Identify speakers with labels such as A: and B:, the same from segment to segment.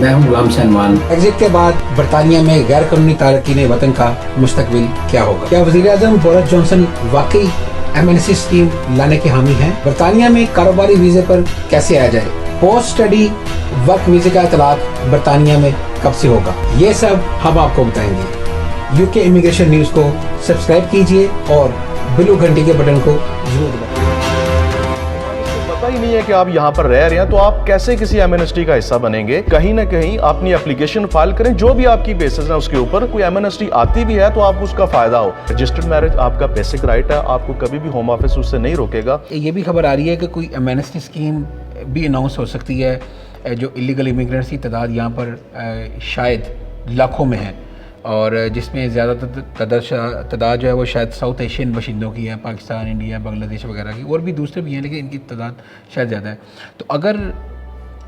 A: मैं हूं गुलाम सलमान।
B: एग्जिट के बाद बरतानिया में गैर कानूनी तारकीन वतन का मुस्तकबिल क्या होगा? क्या वज़ीर आज़म बोरिस जॉनसन वाकई MNC स्कीम लाने के हामी हैं? बरतानिया में कारोबारी वीजे पर कैसे आ जाए? पोस्ट स्टडी वर्क वीजे का इतलाक बरतानिया में कब से होगा? ये सब हम आपको बताएंगे। UK इमिग्रेशन न्यूज़ को सब्सक्राइब कीजिए और ब्लू घंटी के बटन को जरूर दबाइए।
C: पता ही नहीं है कि आप यहाँ पर रह रहे हैं तो आप कैसे किसी MNST का हिस्सा बनेंगे? कहीं ना कहीं अपनी एप्लीकेशन फाइल करें, जो भी आपकी बेसिस है उसके ऊपर कोई MNST आती भी है तो आपको उसका फायदा हो। रजिस्टर्ड मैरिज आपका बेसिक राइट है, आपको कभी भी होम ऑफिस उससे नहीं रोकेगा।
B: ये भी खबर आ रही है कि कोई MNST स्कीम भी अनाउंस हो सकती है, जो इलीगल इमिग्रेंट्स की तादाद यहाँ पर शायद लाखों में है और जिसमें ज़्यादातर तादाद जो है वो शायद साउथ एशियन बाशिंदों की है, पाकिस्तान, इंडिया, बांग्लादेश वगैरह की, और भी दूसरे भी हैं लेकिन इनकी तादाद शायद ज़्यादा है। तो अगर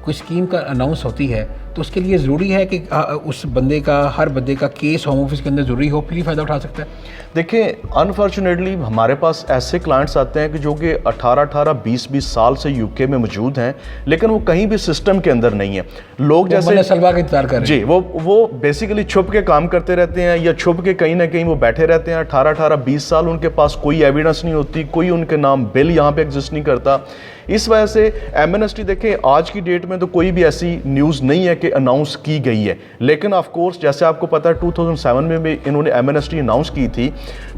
B: कोई स्कीम का अनाउंस होती है तो उसके लिए ज़रूरी है कि उस बंदे का, हर बंदे का केस होम ऑफिस के अंदर ज़रूरी हो, फिर ही फ़ायदा उठा सकता है।
C: देखिए, अनफॉर्चुनेटली हमारे पास ऐसे क्लाइंट्स आते हैं कि जो कि 18-18, 20-20 साल से UK में मौजूद हैं, लेकिन वो कहीं भी सिस्टम के अंदर नहीं है। लोग जैसे
B: सलवा का इंतजार कर रहे हैं
C: जी, वो बेसिकली छुप के काम करते रहते हैं या छुप के कहीं ना कहीं वो बैठे रहते हैं। 18-18, 20 साल उनके पास कोई एविडेंस नहीं होती, कोई उनके नाम बिल यहाँ पे एग्जिस्ट नहीं करता। इस वजह से MNST देखें, आज की डेट में तो कोई भी ऐसी न्यूज़ नहीं है कि अनाउंस की गई है, लेकिन ऑफ कोर्स जैसे आपको पता है 2007 में भी इन्होंने MNST अनाउंस की थी।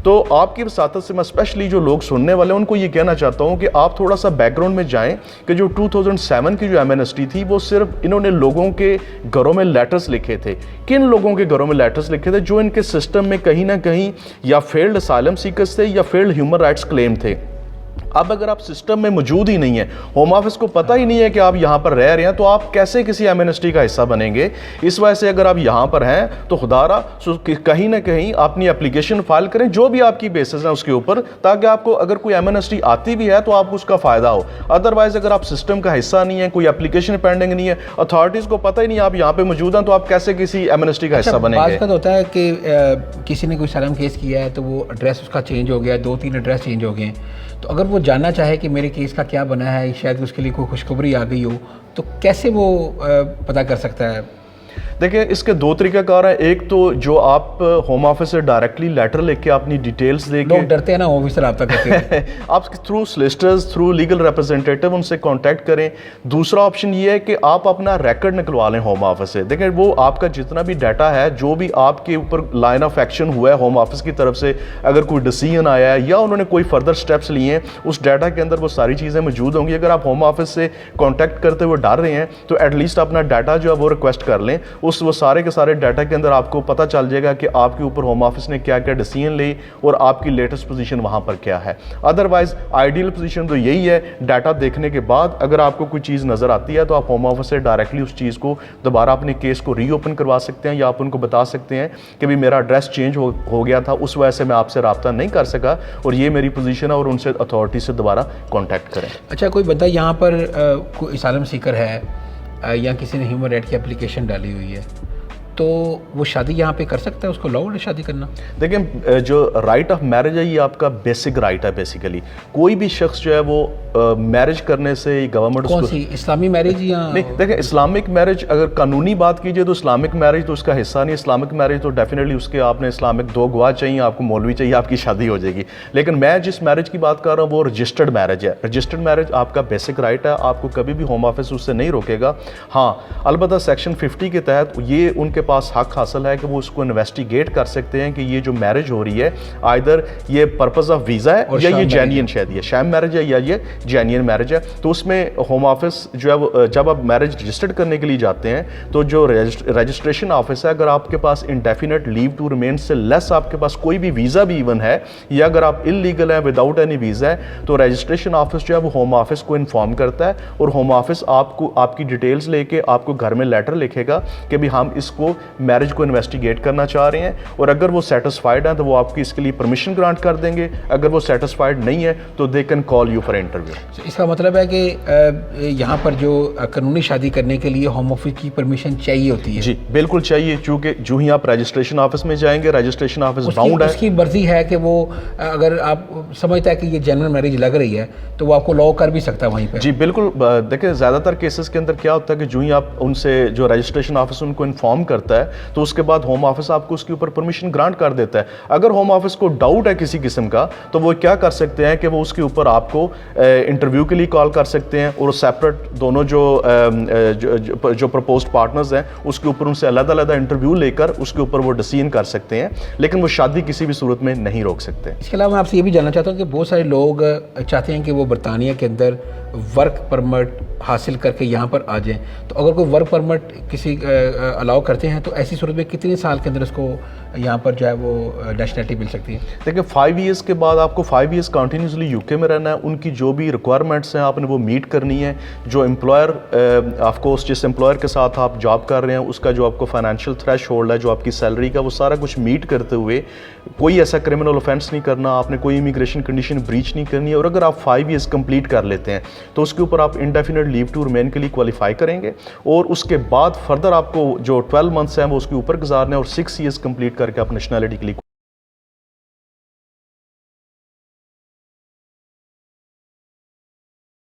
C: तो आपकी वसातत से मैं स्पेशली जो लोग सुनने वाले हैं उनको ये कहना चाहता हूँ कि आप थोड़ा सा बैकग्राउंड में जाएं कि जो 2007 की जो MNST थी वो सिर्फ इन्होंने लोगों के घरों में लेटर्स लिखे थे। किन लोगों के घरों में लेटर्स लिखे थे? जो इनके सिस्टम में कहीं ना कहीं या फेल्ड असाइलम सीकर्स थे या फेल्ड ह्यूमन राइट्स क्लेम थे। अब अगर आप सिस्टम में मौजूद ही नहीं है, होम ऑफिस को पता ही नहीं है कि आप यहाँ पर रह रहे हैं, तो आप कैसे किसी MNST का हिस्सा बनेंगे? इस वजह से अगर आप यहाँ पर हैं तो खुदारा कहीं ना कहीं अपनी एप्लीकेशन फाइल करें, जो भी आपकी बेसिस है उसके ऊपर, ताकि आपको अगर कोई MNST आती भी है तो आपको उसका फ़ायदा हो। अदरवाइज़ अगर आप सिस्टम का हिस्सा नहीं है, कोई एप्लीकेशन पेंडिंग नहीं है, अथॉरिटीज़ को पता ही नहीं आप यहाँ पर मौजूद हैं, तो आप कैसे किसी MNST का हिस्सा बनेंगे?
B: बात होता है कि किसी ने कोई सालम केस किया है तो वो एड्रेस उसका चेंज हो गया, 2-3 एड्रेस चेंज हो गए हैं, तो अगर वो जानना चाहे कि मेरे केस का क्या बना है, शायद उसके लिए कोई खुशखबरी आ गई हो, तो कैसे वो पता कर सकता है?
C: देखिए, इसके 2 तरीक़ाकार हैं। एक तो जो आप होम ऑफिस से डायरेक्टली लेटर लेके अपनी डिटेल्स देके,
B: लोग डरते हैं ना होम ऑफिस से रब्ता करते हैं
C: आप through solicitors, through legal representative उनसे कांटेक्ट करें। दूसरा ऑप्शन ये है कि आप अपना रिकॉर्ड निकलवा लें होम ऑफिस से। देखिए, वो आपका जितना भी डाटा है, जो भी आपके ऊपर लाइन ऑफ एक्शन हुआ है होम ऑफिस की तरफ से, अगर कोई डिसीजन आया है या उन्होंने कोई फर्दर स्टेप्स लिए हैं, उस डाटा के अंदर वो सारी चीज़ें मौजूद होंगी। अगर आप होम ऑफिस से कॉन्टैक्ट करते हुए डर रहे हैं तो एटलीस्ट अपना डाटा जो है वो रिक्वेस्ट कर लें। वो सारे के सारे डाटा के अंदर आपको पता चल जाएगा कि आपके ऊपर होम ऑफिस ने क्या क्या डिसीजन ली और आपकी लेटेस्ट पोजीशन वहां पर क्या है। अदरवाइज आइडियल पोजीशन तो यही है, डाटा देखने के बाद अगर आपको कोई चीज़ नज़र आती है तो आप होम ऑफिस से डायरेक्टली उस चीज़ को दोबारा अपने केस को रीओपन करवा सकते हैं, या आप उनको बता सकते हैं कि भाई मेरा एड्रेस चेंज हो गया था, उस वजह से मैं आपसे रब्ता नहीं कर सका और ये मेरी पोजीशन है, और उनसे अथॉरिटी से दोबारा कॉन्टैक्ट करें।
B: अच्छा, कोई बंदा यहाँ पर कोई असाइलम सीकर है या किसी ने ह्यूमन राइट की एप्लीकेशन डाली हुई है, तो वो शादी यहाँ पे कर सकता है? उसको लॉ है शादी करना?
C: देखिए, जो राइट ऑफ मैरिज है ये आपका बेसिक राइट है। बेसिकली कोई भी शख्स जो है वो मैरिज करने से गवर्नमेंट
B: कौन सी इस्लामी मैरिज या
C: नहीं, देखिए इस्लामिक मैरिज अगर कानूनी बात कीजिए तो इस्लामिक मैरिज तो उसका हिस्सा नहीं। इस्लामिक मैरिज तो डेफिनेटली उसके आपने इस्लामिक 2 गवाह चाहिए, आपको मौलवी चाहिए, आपकी शादी हो जाएगी। लेकिन मैं जिस मैरिज की बात कर रहा हूँ वो रजिस्टर्ड मैरिज है। रजिस्टर्ड मैरिज आपका बेसिक राइट है, आपको कभी भी होम ऑफिस उससे नहीं रोकेगा। हाँ, अलबत्ता सेक्शन 50 के तहत ये उनके पास हक हासिल है कि वो उसको इन्वेस्टिगेट कर सकते हैं कि ये जो मैरिज हो रही है आइदर ये पर्पस ऑफ वीज़ा है या ये जेन्युइन शादी है, शैम मैरिज है या ये जेन्युइन मैरिज है। तो उसमें होम ऑफिस जो है वो जब आप मैरिज रजिस्टर्ड करने के लिए जाते हैं तो जो रजिस्ट्रेशन ऑफिस है, अगर आपके पास इंडेफिनेट लीव टू रिमेन से लेस आपके पास कोई भी वीज़ा भी इवन है, या अगर आप इलीगल हैं विदाउट एनी वीज़ा है, तो रजिस्ट्रेशन ऑफिस जो है वो होम ऑफिस को इन्फॉर्म करता है और होम ऑफिस आपको आपकी डिटेल्स लेके आपको घर में लेटर लिखेगा कि भी हम इसको میرج کو انویسٹیگیٹ کرنا چاہ رہے ہیں، اور اگر وہ سیٹسفائڈ ہیں تو وہ آپ کی اس کے لیے پرمیشن گرانٹ کر دیں گے، اگر وہ سیٹسفائڈ نہیں ہے تو they can call you for interview.
B: اس کا مطلب ہے کہ یہاں پر جو قانونی شادی کرنے کے لیے ہوم آفس کی پرمیشن چاہیے ہوتی ہے؟
C: جی بالکل چاہیے، چونکہ جو ہی آپ رجسٹریشن آفس میں جائیں گے، رجسٹریشن آفس باؤنڈ ہے،
B: اس کی مرضی ہے کہ وہ اگر آپ سمجھتا ہے کہ یہ جنرل میرج لگ رہی ہے تو وہ آپ کو لاء کر بھی سکتا ہے وہیں پہ؟
C: جی بالکل، دیکھیں زیادہ تر کیسز کے اندر کیا ہوتا ہے کہ جو ہی آپ ان سے جو رجسٹریشن آفس ان کو انفارم کرتا ہے تو اس کے بعد ہوم آفس آپ کو اس کے اوپر پرمیشن گرانٹ کر دیتا ہے۔ اگر ہوم آفس کو ڈاؤٹ ہے کسی قسم کا تو وہ کیا کر سکتے ہیں کہ وہ اس کے اوپر آپ کو انٹرویو کے لیے کال کر سکتے ہیں، اور سیپریٹ دونوں جو پرپوزڈ پارٹنرز ہیں اس کے اوپر ان سے علیحدہ علیحدہ انٹرویو لے کر اس کے اوپر وہ ڈسیزن کر سکتے ہیں، لیکن وہ شادی کسی بھی صورت میں نہیں روک سکتے۔
B: اس کے علاوہ میں آپ سے یہ بھی جاننا چاہتا ہوں کہ بہت سارے لوگ چاہتے ہیں کہ وہ برطانیہ کے اندر ورک پرمٹ حاصل کر کے یہاں پر آ جائیں، تو اگر کوئی ورک پرمٹ کسی الاؤ کرتے ہیں تو ایسی صورت میں کتنے سال کے اندر اس کو یہاں پر جو ہے وہ نیشنلٹی مل سکتی ہے؟
C: دیکھیں 5 ایئرس کے بعد آپ کو 5 ایئرس کنٹینیوسلی یو کے میں رہنا ہے، ان کی جو بھی ریکوائرمنٹس ہیں آپ نے وہ میٹ کرنی ہے، جو امپلائر آف کورس جس امپلائر کے ساتھ آپ جاب کر رہے ہیں اس کا جو آپ کو فائنینشیل تھریش ہولڈ ہے، جو آپ کی سیلری کا، وہ سارا کچھ میٹ کرتے ہوئے کوئی ایسا کرمنل اوفینس نہیں کرنا، آپ نے کوئی امیگریشن کنڈیشن بریچ نہیں کرنی ہے، اور اگر آپ 5 ایئرس کمپلیٹ کر لیتے ہیں تو اس کے اوپر آپ انڈیفینٹ لیو ٹو ریمین کے لیے کوالیفائی کریں گے، اور اس کے بعد فردر آپ کو جو 12 منتھس ہیں وہ اس کے اوپر گزارنے ہیں، اور 6 ایئرس کمپلیٹ کر کے آپ نیشنلٹی کے لیے